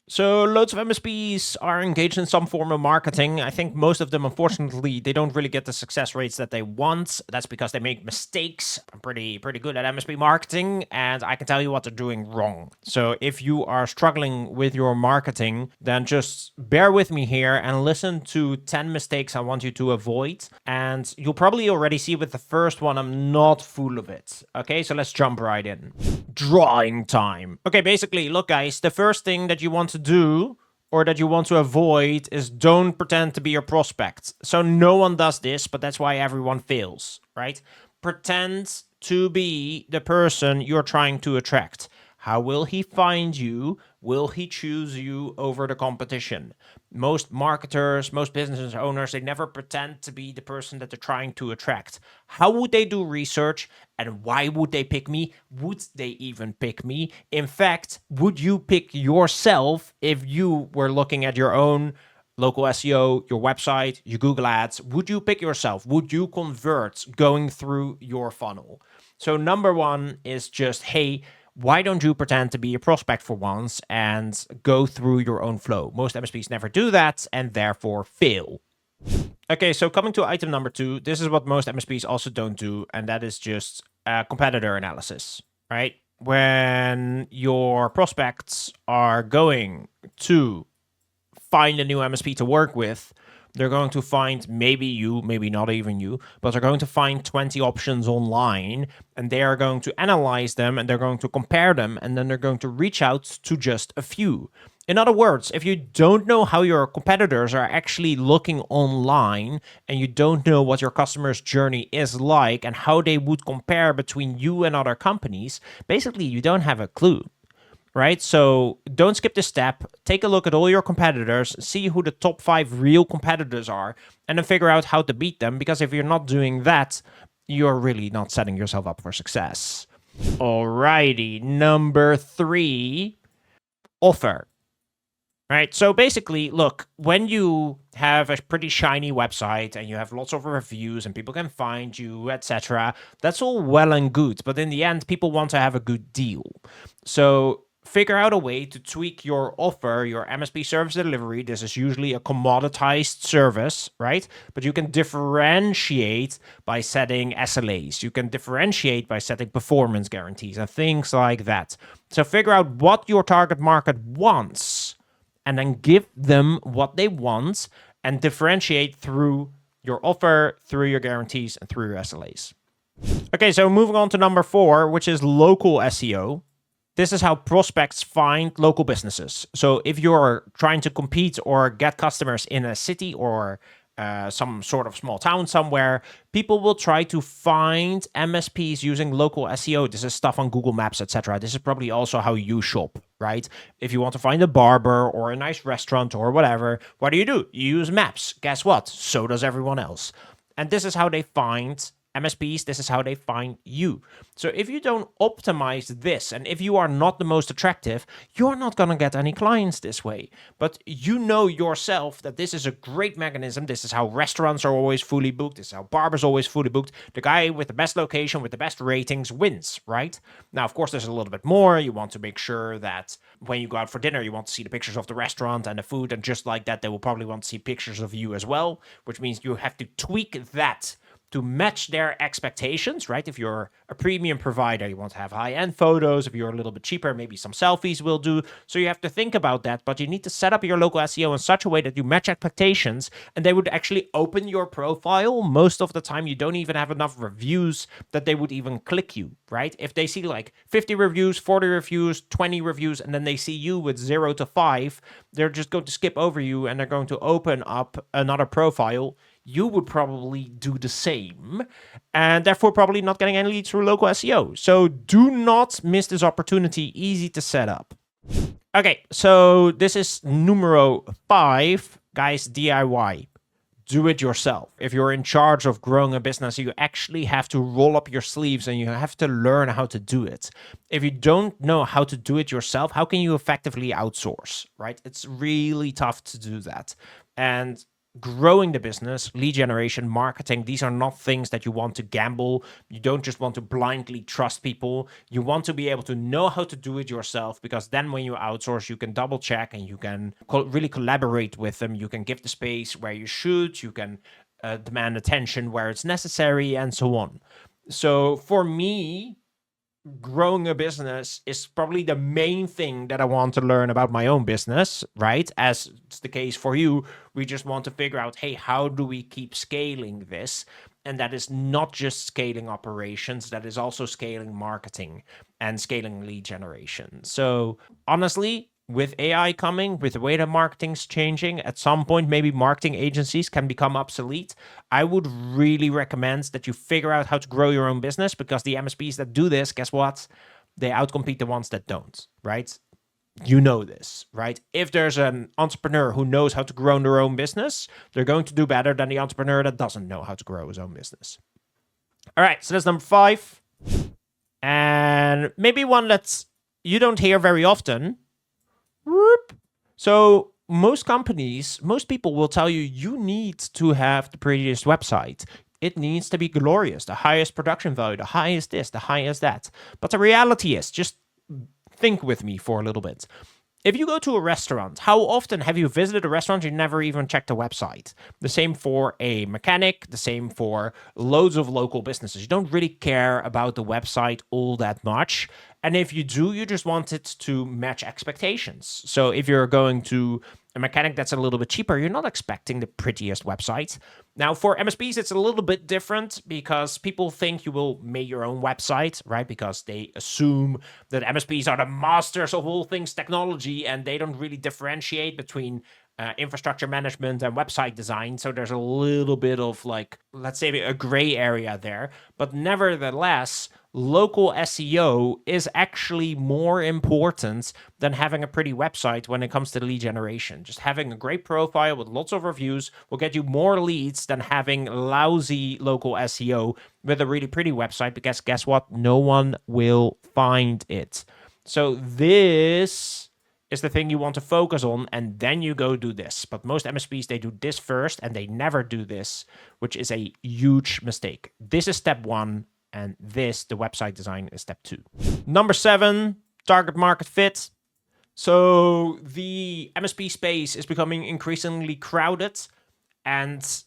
So loads of MSPs are engaged in some form of marketing. I think most of them, unfortunately, they don't really get the success rates that they want. That's because they make mistakes. I'm pretty good at MSP marketing, and I can tell you what they're doing wrong. So if you are struggling with your marketing, then just bear with me here and listen to 10 mistakes I want you to avoid. And you'll probably already see with the first one, I'm not full of it. Okay, so let's jump right in. Drawing time. Okay, basically, look, guys, the first thing that you want to do or that you want to avoid is don't pretend to be your prospect. So no one does this, but that's why everyone fails, right? Pretend to be the person you're trying to attract. How will he find you? Will he choose you over the competition? Most marketers, most business owners, they never pretend to be the person that they're trying to attract. How would they do research? And why would they pick me? Would they even pick me? In fact, would you pick yourself if you were looking at your own local SEO, your website, your Google Ads? Would you pick yourself? Would you convert going through your funnel? So number one is just, hey, why don't you pretend to be a prospect for once and go through your own flow? Most MSPs never do that and therefore fail. Okay, so coming to item number two, this is what most MSPs also don't do, and that is just competitor analysis, right? When your prospects are going to find a new MSP to work with, they're going to find maybe you, maybe not even you, but they're going to find 20 options online, and they are going to analyze them and they're going to compare them, and then they're going to reach out to just a few. In other words, if you don't know how your competitors are actually looking online and you don't know what your customer's journey is like and how they would compare between you and other companies, basically you don't have a clue. Right? So don't skip this step. Take a look at all your competitors, see who the top 5 real competitors are, and then figure out how to beat them. Because if you're not doing that, you're really not setting yourself up for success. Alrighty, number 3, offer. Right. So basically, look, when you have a pretty shiny website and you have lots of reviews and people can find you, etc., that's all well and good. But in the end, people want to have a good deal. So figure out a way to tweak your offer, your MSP service delivery. This is usually a commoditized service, right? But you can differentiate by setting SLAs. You can differentiate by setting performance guarantees and things like that. So figure out what your target market wants and then give them what they want and differentiate through your offer, through your guarantees, and through your SLAs. Okay, so moving on to number 4, which is local SEO. This is how prospects find local businesses. So if you're trying to compete or get customers in a city or some sort of small town somewhere, people will try to find MSPs using local SEO. This is stuff on Google Maps, etc. This is probably also how you shop, right? If you want to find a barber or a nice restaurant or whatever, what do? You use maps. Guess what? So does everyone else. And this is how they find MSPs, this is how they find you. So if you don't optimize this, and if you are not the most attractive, you're not going to get any clients this way. But you know yourself that this is a great mechanism. This is how restaurants are always fully booked. This is how barbers are always fully booked. The guy with the best location, with the best ratings wins, right? Now, of course, there's a little bit more. You want to make sure that when you go out for dinner, you want to see the pictures of the restaurant and the food. And just like that, they will probably want to see pictures of you as well, which means you have to tweak that to match their expectations, right? If you're a premium provider, you want to have high-end photos. If you're a little bit cheaper, maybe some selfies will do. So you have to think about that, but you need to set up your local SEO in such a way that you match expectations and they would actually open your profile. Most of the time, you don't even have enough reviews that they would even click you, right? If they see like 50 reviews, 40 reviews, 20 reviews, and then they see you with 0 to 5, they're just going to skip over you and they're going to open up another profile. You would probably do the same and therefore probably not getting any leads through local SEO. So do not miss this opportunity. Easy to set up. Okay, so this is numero 5, guys, DIY. Do it yourself. If you're in charge of growing a business, you actually have to roll up your sleeves and you have to learn how to do it. If you don't know how to do it yourself, how can you effectively outsource, right? It's really tough to do that. And growing the business, lead generation, marketing, these are not things that you want to gamble. You don't just want to blindly trust people. You want to be able to know how to do it yourself, because then when you outsource, you can double check and you can really collaborate with them. You can give the space where you should, you can demand attention where it's necessary, and so on. So for me, growing a business is probably the main thing that I want to learn about my own business, right? As it's the case for you, we just want to figure out, hey, how do we keep scaling this? And that is not just scaling operations, that is also scaling marketing and scaling lead generation. So honestly, with AI coming, with the way that marketing's changing, at some point, maybe marketing agencies can become obsolete. I would really recommend that you figure out how to grow your own business, because the MSPs that do this, guess what? They outcompete the ones that don't, right? You know this, right? If there's an entrepreneur who knows how to grow their own business, they're going to do better than the entrepreneur that doesn't know how to grow his own business. All right, so that's number 5. And maybe one that you don't hear very often. So most companies, most people will tell you, you need to have the prettiest website. It needs to be glorious, the highest production value, the highest this, the highest that. But the reality is, just think with me for a little bit. If you go to a restaurant, how often have you visited a restaurant you never even checked the website? The same for a mechanic, the same for loads of local businesses. You don't really care about the website all that much. And if you do, you just want it to match expectations. So if you're going to a mechanic that's a little bit cheaper, you're not expecting the prettiest website. Now, for MSPs, it's a little bit different, because people think you will make your own website, right? Because they assume that MSPs are the masters of all things technology, and they don't really differentiate between infrastructure management and website design. So there's a little bit of, like, let's say, a gray area there. But nevertheless, local SEO is actually more important than having a pretty website when it comes to lead generation. Just having a great profile with lots of reviews will get you more leads than having lousy local SEO with a really pretty website, because guess what? No one will find it. So this is the thing you want to focus on, and then you go do this. But most MSPs, they do this first and they never do this, which is a huge mistake. This is step 1, and this, the website design, is step 2. Number 7, target market fit. So the MSP space is becoming increasingly crowded, and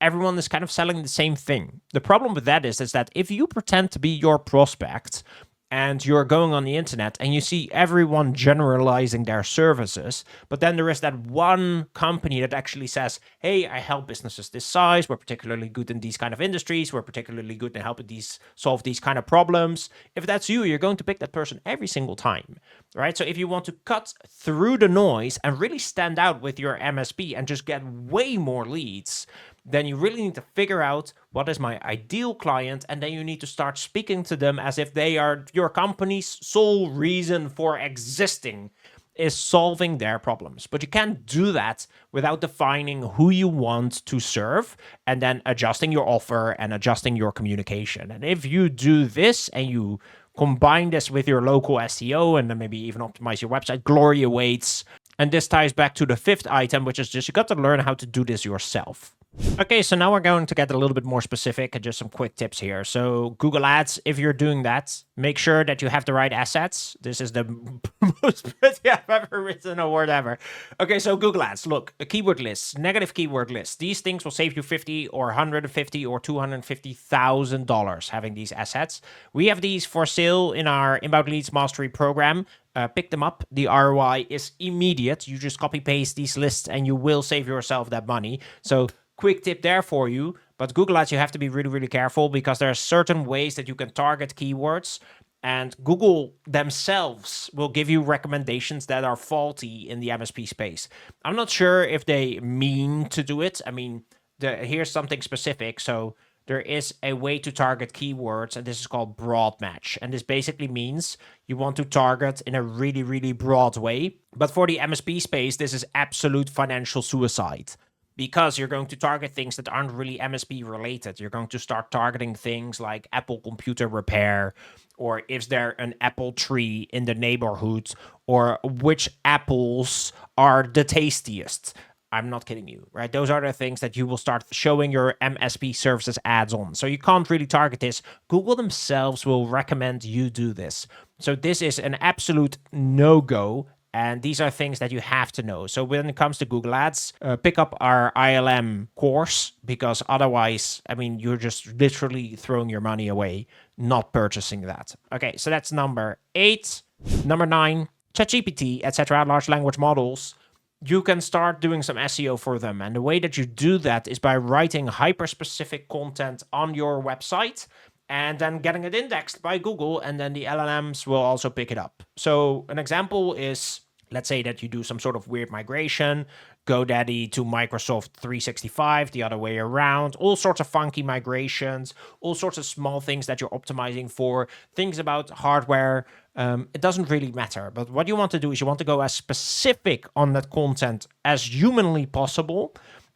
everyone is kind of selling the same thing. The problem with that is that if you pretend to be your prospect, and you're going on the internet and you see everyone generalizing their services, but then there is that one company that actually says, hey, I help businesses this size, we're particularly good in these kind of industries, we're particularly good in helping solve these kind of problems. If that's you, you're going to pick that person every single time, right? So if you want to cut through the noise and really stand out with your MSP and just get way more leads, then you really need to figure out what is my ideal client, and then you need to start speaking to them as if they are your company's sole reason for existing, is solving their problems. But you can't do that without defining who you want to serve and then adjusting your offer and adjusting your communication. And if you do this and you combine this with your local SEO and then maybe even optimize your website, glory awaits. And this ties back to the 5th item, which is just you got to learn how to do this yourself. Okay, so now we're going to get a little bit more specific and just some quick tips here. So Google Ads, if you're doing that, make sure that you have the right assets. This is the most pretty I've ever written a word ever. Okay, so Google Ads, look, a keyword list, negative keyword list. These things will save you $50 or $150 or $250,000 having these assets. We have these for sale in our Inbound Leads Mastery program. Pick them up. The ROI is immediate. You just copy paste these lists and you will save yourself that money. So quick tip there for you. But Google Ads, you have to be really, really careful because there are certain ways that you can target keywords. And Google themselves will give you recommendations that are faulty in the MSP space. I'm not sure if they mean to do it. I mean, here's something specific. So there is a way to target keywords, and this is called broad match. And this basically means you want to target in a really, really broad way. But for the MSP space, this is absolute financial suicide because you're going to target things that aren't really MSP related. You're going to start targeting things like Apple computer repair, or is there an apple tree in the neighborhood, or which apples are the tastiest. I'm not kidding you, right? Those are the things that you will start showing your MSP services ads on. So you can't really target this. Google themselves will recommend you do this. So this is an absolute no-go. And these are things that you have to know. So when it comes to Google Ads, pick up our ILM course, because otherwise, I mean, you're just literally throwing your money away, not purchasing that. Okay, so that's number 8. Number 9, ChatGPT, etc., large language models. You can start doing some SEO for them. And the way that you do that is by writing hyper-specific content on your website and then getting it indexed by Google, and then the LLMs will also pick it up. So an example is, let's say that you do some sort of weird migration, GoDaddy to Microsoft 365, the other way around, all sorts of funky migrations, all sorts of small things that you're optimizing for, things about hardware. It doesn't really matter. But what you want to do is you want to go as specific on that content as humanly possible.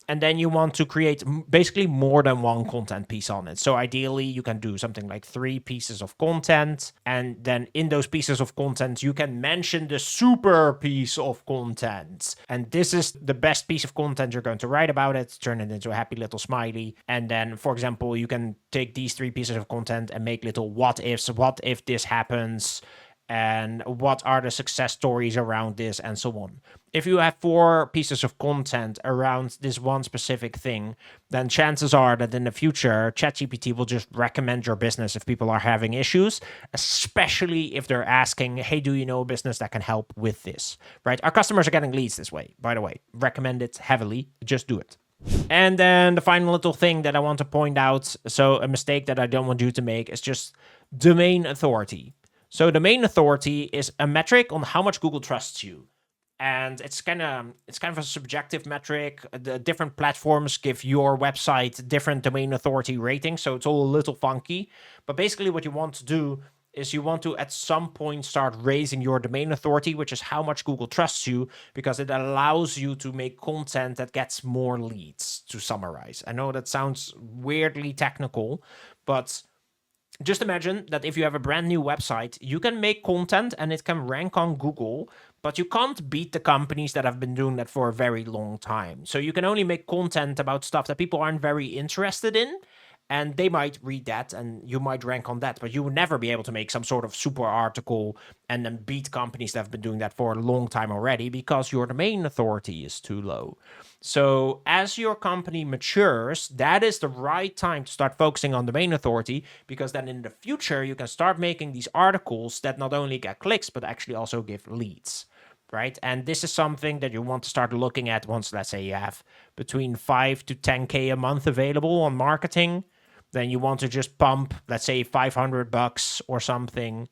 And then you want to create basically more than one content piece on it. So ideally, you can do something like 3 pieces of content. And then in those pieces of content, you can mention the super piece of content. And this is the best piece of content you're going to write about it, turn it into a happy little smiley. And then, for example, you can take these 3 pieces of content and make little what ifs. What if this happens? And what are the success stories around this, and so on. If you have 4 pieces of content around this one specific thing, then chances are that in the future, ChatGPT will just recommend your business if people are having issues, especially if they're asking, hey, do you know a business that can help with this, right? Our customers are getting leads this way, by the way. Recommend it heavily. Just do it. And then the final little thing that I want to point out, so a mistake that I don't want you to make, is just domain authority. So domain authority is a metric on how much Google trusts you. And it's kind of a subjective metric. The different platforms give your website different domain authority ratings, so it's all a little funky. But basically what you want to do is you want to at some point start raising your domain authority, which is how much Google trusts you, because it allows you to make content that gets more leads, to summarize. I know that sounds weirdly technical, but just imagine that if you have a brand new website, you can make content and it can rank on Google, but you can't beat the companies that have been doing that for a very long time. So you can only make content about stuff that people aren't very interested in, and they might read that and you might rank on that, but you will never be able to make some sort of super article and then beat companies that have been doing that for a long time already, because your domain authority is too low. So as your company matures, that is the right time to start focusing on domain authority, because then in the future you can start making these articles that not only get clicks but actually also give leads, right? And this is something that you want to start looking at once, let's say, you have between 5 to 10K a month available on marketing. Then you want to just pump, let's say, $500 or something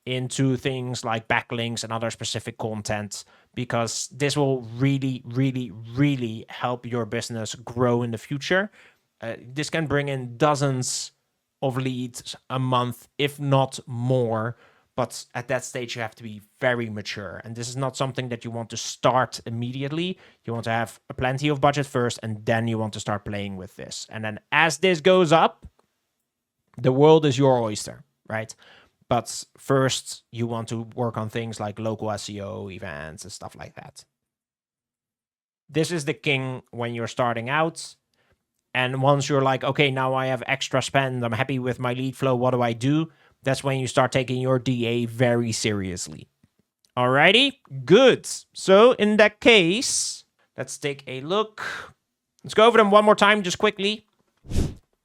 into things like backlinks and other specific content, because this will really, really, really help your business grow in the future. This can bring in dozens of leads a month, if not more. But at that stage, you have to be very mature. And this is not something that you want to start immediately. You want to have plenty of budget first, and then you want to start playing with this. And then as this goes up, the world is your oyster, right? But first, you want to work on things like local SEO events and stuff like that. This is the king when you're starting out. And once you're like, okay, now I have extra spend, I'm happy with my lead flow, what do I do? That's when you start taking your DA very seriously. Alrighty, good. So in that case, let's take a look. Let's go over them one more time, just quickly.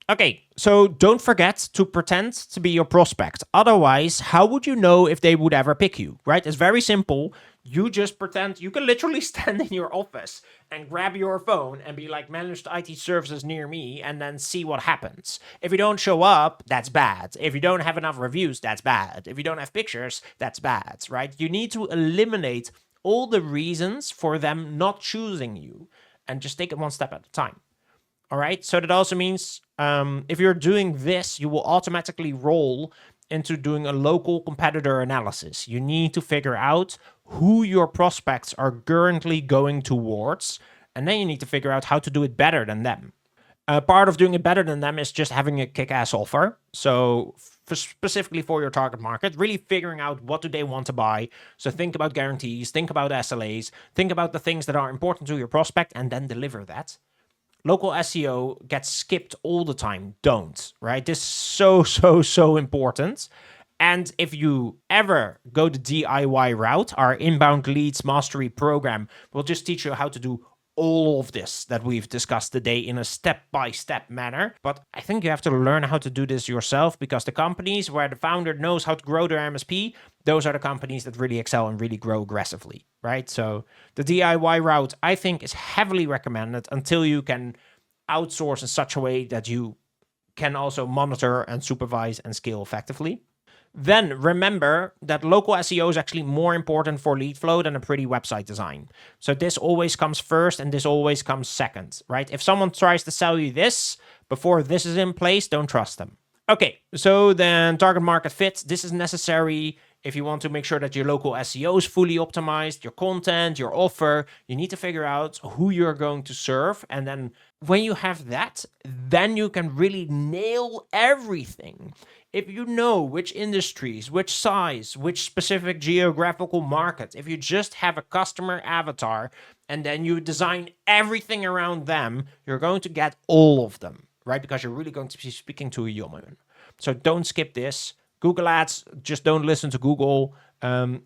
Okay, so don't forget to pretend to be your prospect. Otherwise, how would you know if they would ever pick you, right? It's very simple. You just pretend. You can literally stand in your office and grab your phone and be like, managed IT services near me, and then see what happens. If you don't show up, that's bad. If you don't have enough reviews, that's bad. If you don't have pictures, that's bad, right? You need to eliminate all the reasons for them not choosing you and just take it one step at a time. All right, so that also means if you're doing this, you will automatically roll into doing a local competitor analysis. You need to figure out who your prospects are currently going towards, and then you need to figure out how to do it better than them. Part of doing it better than them is just having a kick-ass offer. So specifically for your target market, really figuring out what do they want to buy. So think about guarantees, think about SLAs, think about the things that are important to your prospect, and then deliver that. Local SEO gets skipped all the time. Don't, right? This is so important. And if you ever go the DIY route, our inbound leads mastery program will just teach you how to do all of this that we've discussed today in a step-by-step manner. But I think you have to learn how to do this yourself, because the companies where the founder knows how to grow their MSP, those are the companies that really excel and really grow aggressively, right? So the DIY route, I think, is heavily recommended until you can outsource in such a way that you can also monitor and supervise and scale effectively. Then remember that local SEO is actually more important for lead flow than a pretty website design. So this always comes first and this always comes second, right? If someone tries to sell you this before this is in place, don't trust them. Okay, so then target market fit. This is necessary if you want to make sure that your local SEO is fully optimized, your content, your offer. You need to figure out who you're going to serve. And then when you have that, then you can really nail everything. If you know which industries, which size, which specific geographical market, if you just have a customer avatar and then you design everything around them, you're going to get all of them, right? Because you're really going to be speaking to a human. So don't skip this. Google Ads, just don't listen to Google.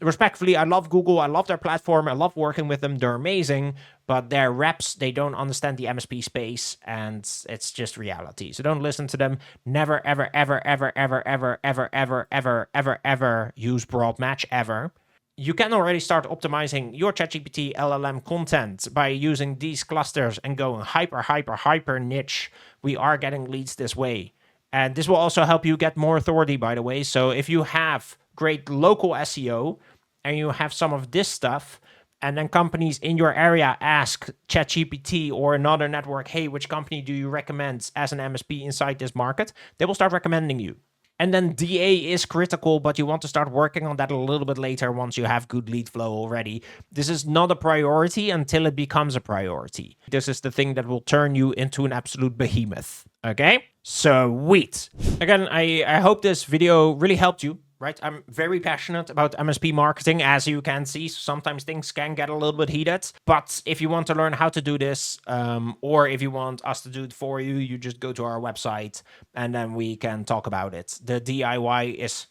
Respectfully, I love Google. I love their platform. I love working with them. They're amazing. But their reps, they don't understand the MSP space, and it's just reality. So don't listen to them. Never, ever, ever, ever, ever, ever, ever, ever, ever, ever, ever use broad match, ever. You can already start optimizing your ChatGPT LLM content by using these clusters and going hyper niche. We are getting leads this way. And this will also help you get more authority, by the way. So if you have great local SEO and you have some of this stuff, and then companies in your area ask ChatGPT or another network, hey, which company do you recommend as an MSP inside this market? They will start recommending you. And then DA is critical, but you want to start working on that a little bit later once you have good lead flow already. This is not a priority until it becomes a priority. This is the thing that will turn you into an absolute behemoth. Okay? Sweet. Again, I hope this video really helped you. Right, I'm very passionate about MSP marketing, as you can see. Sometimes things can get a little bit heated. But if you want to learn how to do this, or if you want us to do it for you, you just go to our website and then we can talk about it. The DIY is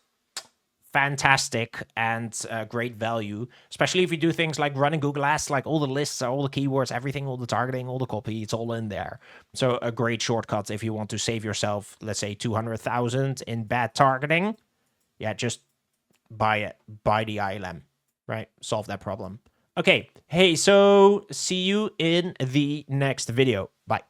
fantastic and great value, especially if you do things like running Google Ads, like all the lists, all the keywords, everything, all the targeting, all the copy, it's all in there. So a great shortcut if you want to save yourself, let's say 200,000 in bad targeting. Yeah, just buy it. Buy the ILM, right? Solve that problem. Okay. Hey, so see you in the next video. Bye.